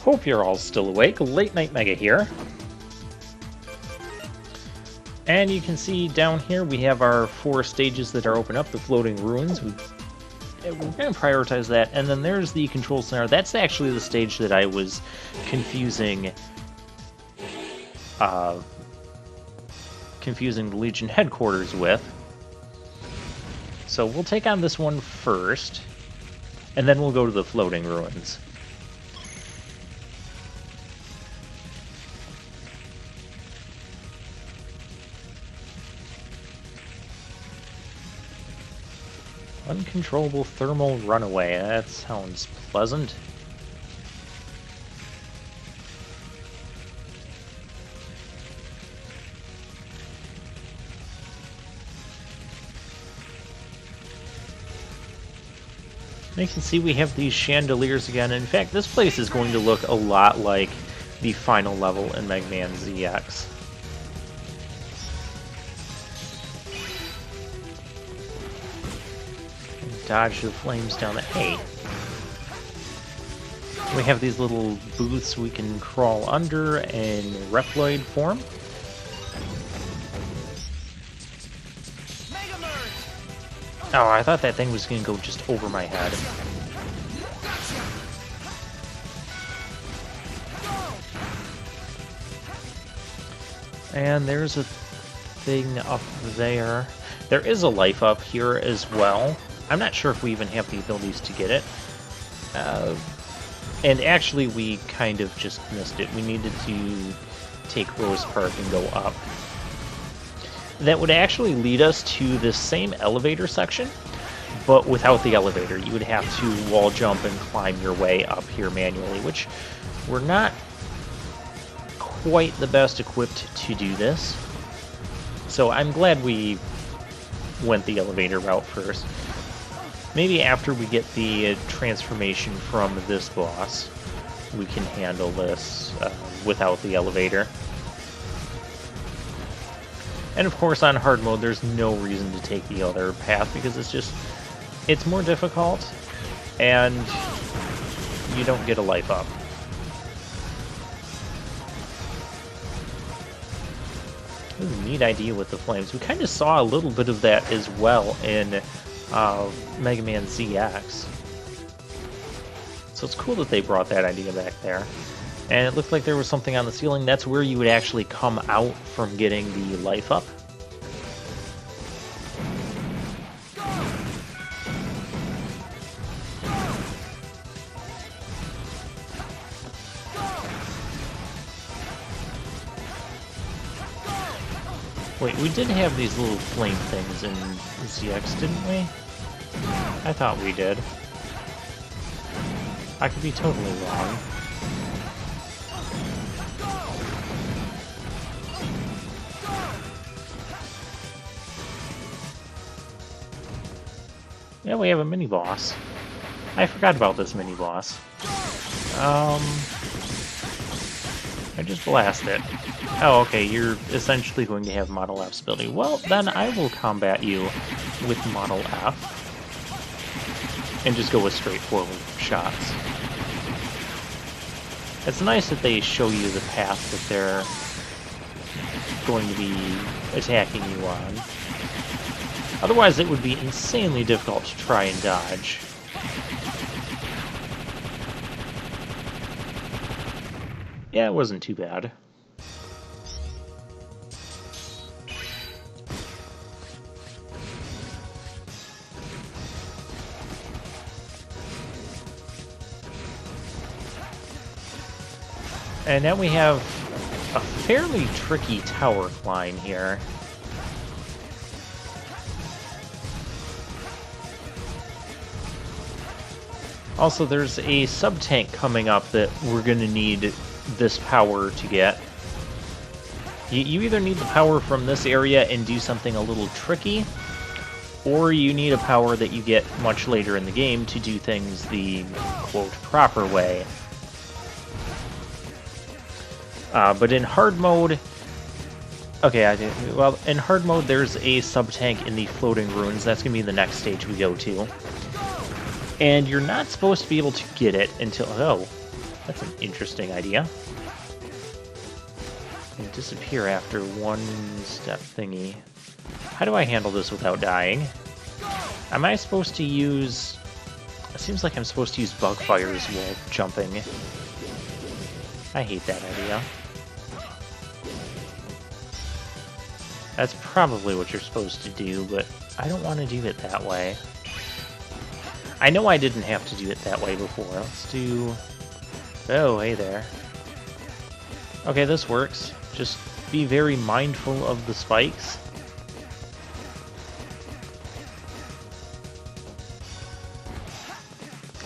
Hope you're all still awake. Late Night Mega here. And you can see down here we have our 4 stages that are open up, the floating ruins. We're going to prioritize that. And then there's the control center. That's actually the stage that I was confusing the Legion headquarters with. So we'll take on this one first, and then we'll go to the floating ruins. Uncontrollable thermal runaway. That sounds pleasant. You can see we have these chandeliers again. In fact, this place is going to look a lot like the final level in Mega Man ZX. Dodge the flames down the... Hey! We have these little booths we can crawl under in Reploid form. Oh, I thought that thing was going to go just over my head. And there's a thing up there. There is a life up here as well. I'm not sure if we even have the abilities to get it. And actually, we kind of just missed it. We needed to take Rose Park and go up. That would actually lead us to this same elevator section, but without the elevator. You would have to wall jump and climb your way up here manually, which we're not quite the best equipped to do this. So I'm glad we went the elevator route first. Maybe after we get the transformation from this boss, we can handle this without the elevator. And of course on hard mode there's no reason to take the other path because it's more difficult and you don't get a life up. Ooh, neat idea with the flames. We kind of saw a little bit of that as well in Mega Man ZX. So it's cool that they brought that idea back there. And it looked like there was something on the ceiling. That's where you would actually come out from getting the life up. Wait, we did have these little flame things in ZX, didn't we? I thought we did. I could be totally wrong. Yeah, we have a mini-boss. I forgot about this mini-boss. I just blast it. Oh, okay, you're essentially going to have Model F's ability. Well, then I will combat you with Model F. And just go with straightforward shots. It's nice that they show you the path that they're going to be attacking you on. Otherwise, it would be insanely difficult to try and dodge. Yeah, it wasn't too bad. And now we have a fairly tricky tower climb here. Also, there's a sub-tank coming up that we're going to need this power to get. You either need the power from this area and do something a little tricky, or you need a power that you get much later in the game to do things the, quote, proper way. But in hard mode... Okay, in hard mode there's a sub-tank in the floating ruins. That's going to be the next stage we go to. And you're not supposed to be able to get it until... Oh. That's an interesting idea. And disappear after one step thingy. How do I handle this without dying? Am I supposed to use... It seems like I'm supposed to use bug fires while jumping. I hate that idea. That's probably what you're supposed to do, but I don't want to do it that way. I know I didn't have to do it that way before. Let's do... Oh, hey there. Okay, this works. Just be very mindful of the spikes.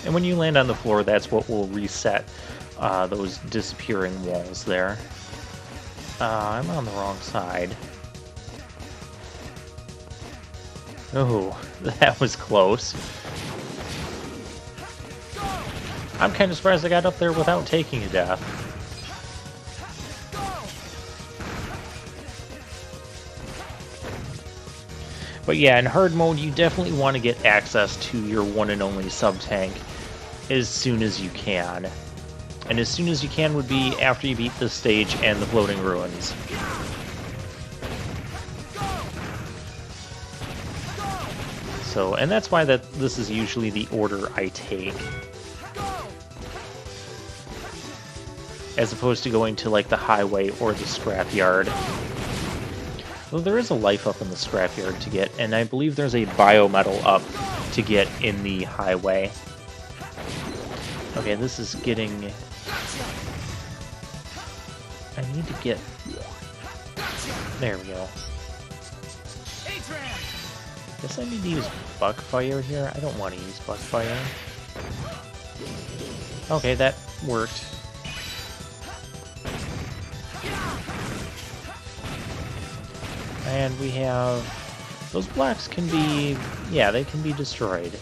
And when you land on the floor, that's what will reset those disappearing walls there. I'm on the wrong side. Oh, that was close. I'm kind of surprised I got up there without taking a death. But yeah, in hard mode, you definitely want to get access to your one and only sub-tank as soon as you can. And as soon as you can would be after you beat this stage and the floating ruins. So, and that's why this is usually the order I take. As opposed to going to like the highway or the scrapyard. Well, there is a life up in the scrapyard to get, and I believe there's a biometal up to get in the highway. Okay, this is getting... I need to get... There we go. Guess I need to use bug fire here. I don't want to use bug fire. Okay, that worked. And we have... Those blocks can be... Yeah, they can be destroyed.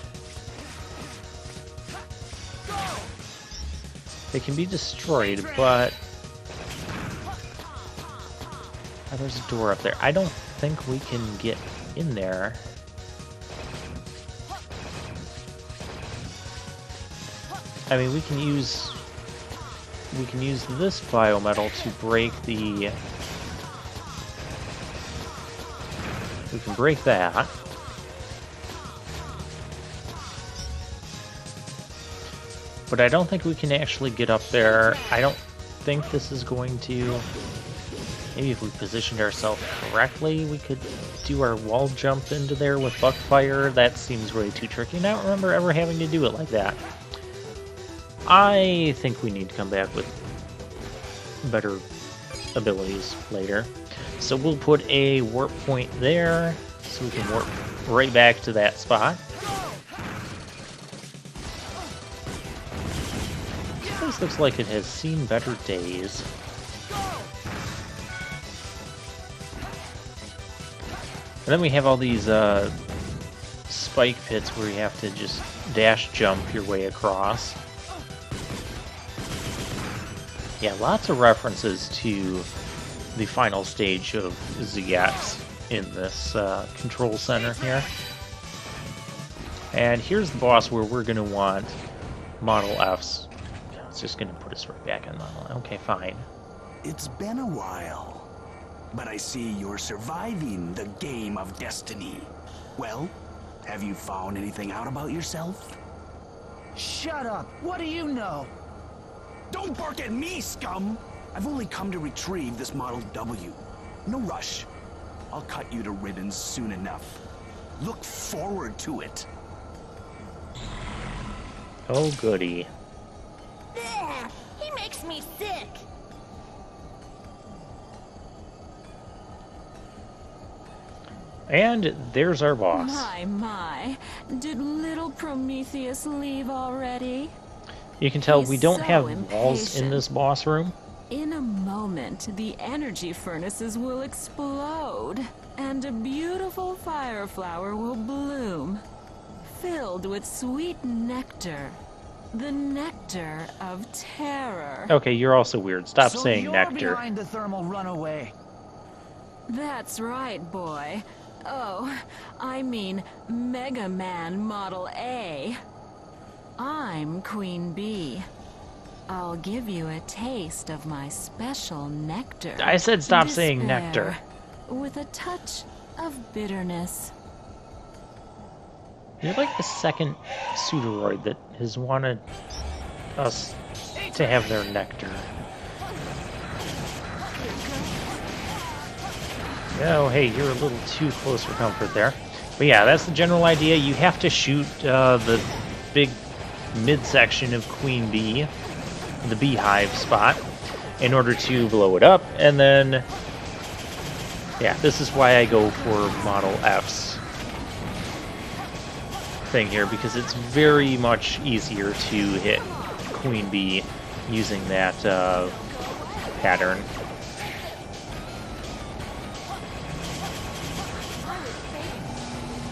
They can be destroyed, but... Oh, there's a door up there. I don't think we can get in there. I mean, we can use this biometal to break the... We can break that. But I don't think we can actually get up there. I don't think this is going to... Maybe if we positioned ourselves correctly, we could do our wall jump into there with buckfire. That seems way too tricky. And I don't remember ever having to do it like that. I think we need to come back with better abilities later. So we'll put a warp point there, so we can warp right back to that spot. This place looks like it has seen better days. And then we have all these spike pits where you have to just dash jump your way across. Yeah, lots of references to the final stage of ZX in this control center here. And here's the boss where we're going to want Model Fs. It's just going to put us right back in Model F. Okay, fine. It's been a while, but I see you're surviving the game of destiny. Well, have you found anything out about yourself? Shut up! What do you know? Don't bark at me, scum! I've only come to retrieve this Model W. No rush. I'll cut you to ribbons soon enough. Look forward to it. Oh, goody. Ugh, he makes me sick. And there's our boss. My. Did little Prometheus leave already? You can tell He's we don't so have walls in impatient. this boss room. In a moment, the energy furnaces will explode, and a beautiful fire flower will bloom, filled with sweet nectar. The nectar of terror. Okay, you're also weird. Stop So saying you're nectar. behind the thermal runaway. That's right, boy. Oh, I mean Mega Man Model A. I'm Queenbee. I'll give you a taste of my special nectar. I said stop saying nectar. With a touch of bitterness. You're like the second pseudoroid that has wanted us to have their nectar. Oh, hey, you're a little too close for comfort there. But yeah, that's the general idea. You have to shoot the big midsection of Queenbee, the beehive spot, in order to blow it up. And then, yeah, this is why I go for Model F's thing here, because it's very much easier to hit Queenbee using that pattern.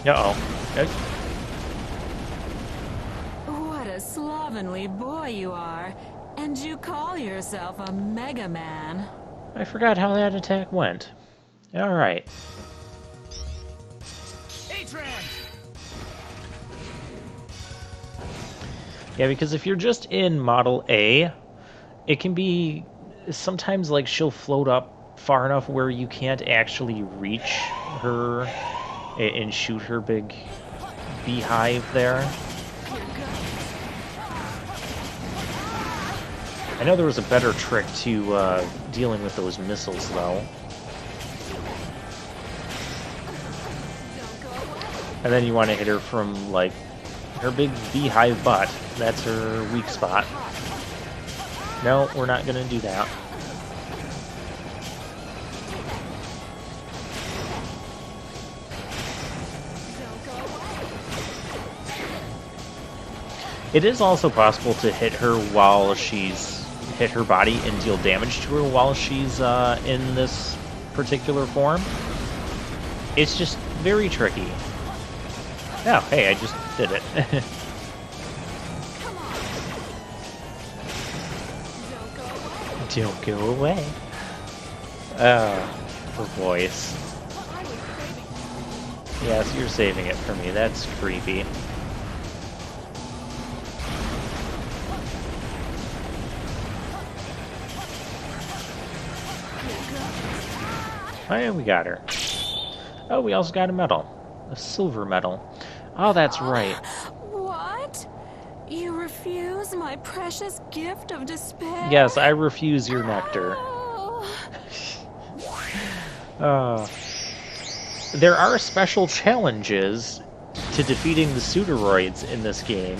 Uh-oh. What a slovenly boy you are. And you call yourself a Mega Man. I forgot how that attack went. Alright. Yeah, because if you're just in Model A, it can be sometimes like she'll float up far enough where you can't actually reach her and shoot her big beehive there. I know there was a better trick to dealing with those missiles, though. And then you want to hit her from, like, her big beehive butt. That's her weak spot. No, we're not going to do that. It is also possible to hit her while she's hit her body and deal damage to her while she's in this particular form. It's just very tricky. Oh, hey, I just did it. Don't go away. Oh, her voice. Yes, you're saving it for me. That's creepy. Oh, yeah, we got her. Oh, we also got a medal. A silver medal. Oh, that's right. What? You refuse my precious gift of despair? Yes, I refuse your nectar. There are special challenges to defeating the pseudoroids in this game.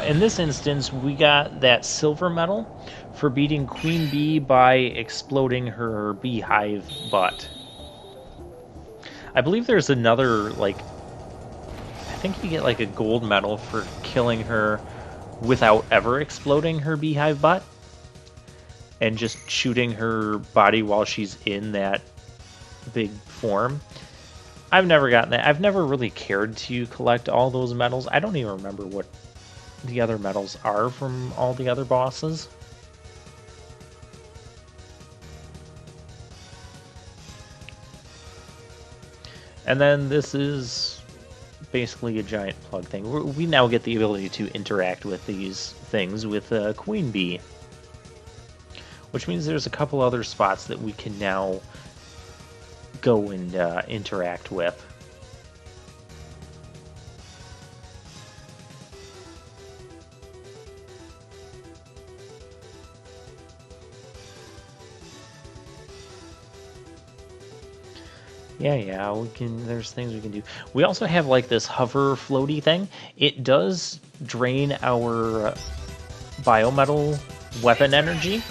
In this instance, we got that silver medal for beating Queenbee by exploding her beehive butt. I believe there's another, like, I think you get like a gold medal for killing her without ever exploding her beehive butt and just shooting her body while she's in that big form. I've never gotten that. I've never really cared to collect all those medals. I don't even remember what the other medals are from all the other bosses. And then this is basically a giant plug thing. We now get the ability to interact with these things with Queenbee, which means there's a couple other spots that we can now go and interact with. Yeah, we can. There's things we can do. We also have like this hover floaty thing. It does drain our biometal weapon energy.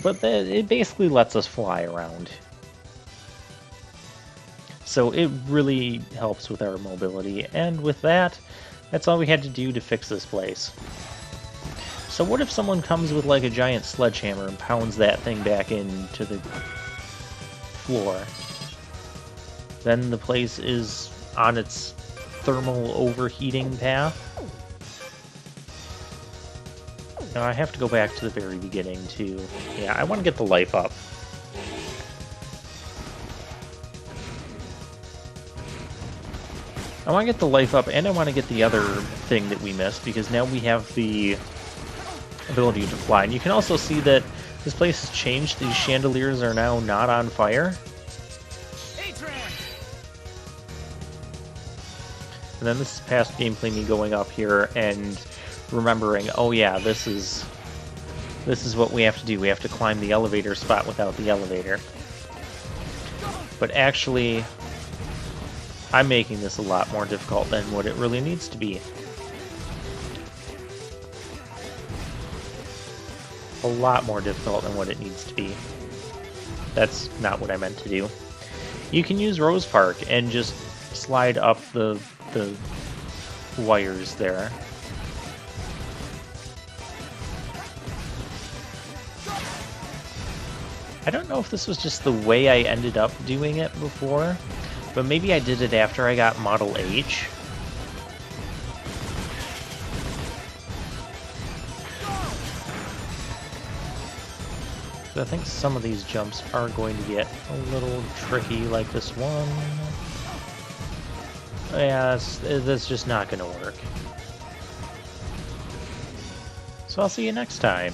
But it basically lets us fly around. So it really helps with our mobility. And with that, that's all we had to do to fix this place. So what if someone comes with like a giant sledgehammer and pounds that thing back into the floor? Then the place is on its thermal overheating path. Now I have to go back to the very beginning too. Yeah, I want to get the life up. I want to get the life up, and I want to get the other thing that we missed, because now we have the ability to fly. And you can also see that this place has changed. These chandeliers are now not on fire. And then this is past gameplay me going up here and remembering, oh yeah, this is what we have to do. We have to climb the elevator spot without the elevator. But actually, I'm making this a lot more difficult than what it really needs to be. A lot more difficult than what it needs to be. That's not what I meant to do. You can use Rose Park and just slide up the wires there. I don't know if this was just the way I ended up doing it before, but maybe I did it after I got Model H. So I think some of these jumps are going to get a little tricky, like this one. Yeah, that's just not going to work. So I'll see you next time.